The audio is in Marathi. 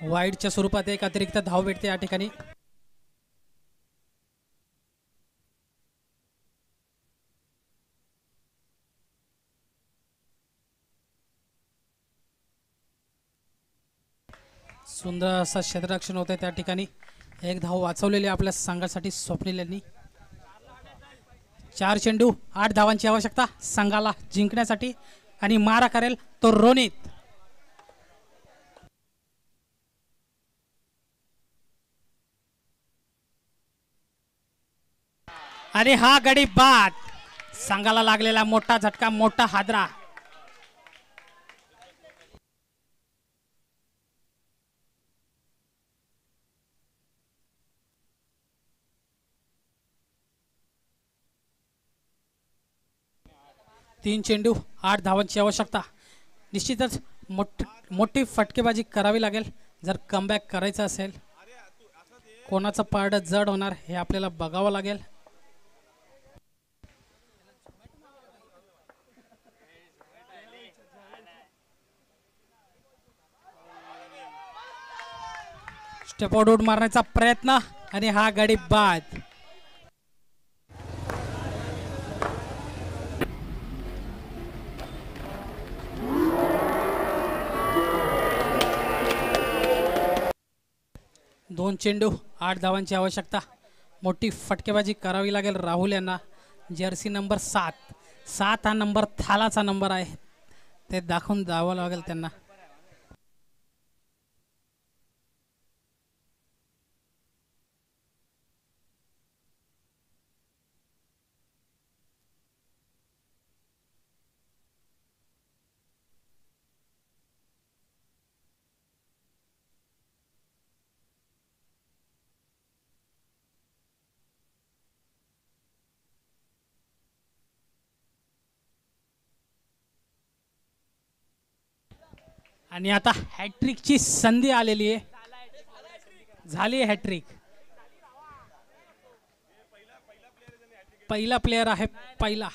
वाईडच्या स्वरूपात एक अतिरिक्त धाव भेटते या ठिकाणी. सुंदर असं क्षेत्ररक्षण होते त्या ठिकाणी. एक धाव वाचवलेली आपल्या संघासाठी स्वप्नील यांनी. 4 चेंडू 8 धावांची आवश्यकता संघाला जिंकण्यासाठी आणि मारा करेल तो रोनित. आणि हा गडी बाद. संघाला लागलेला मोठा झटका, मोठा हादरा. तीन चेंडू 8 धावांची आवश्यकता. निश्चितच मोठी फटकेबाजी करावी लागेल जर कमबॅक करायचं असेल. कोणाचं पारडं जड होणार हे आपल्याला बघावं लागेल. स्टेपआउट उड मारण्याचा प्रयत्न आणि हा गडी बाद. दोन चेंडू 8 धावांची आवश्यकता. मोठी फटकेबाजी करावी लागेल राहुल यांना. जर्सी नंबर 7 हा नंबर थालाचा नंबर आहे, ते दाखवून द्यावं लागेल त्यांना. आणि आता हॅट्रिकची संधी आलेली आहे. झाली हॅट्रिक. पहिला प्लेयर आहे पहिला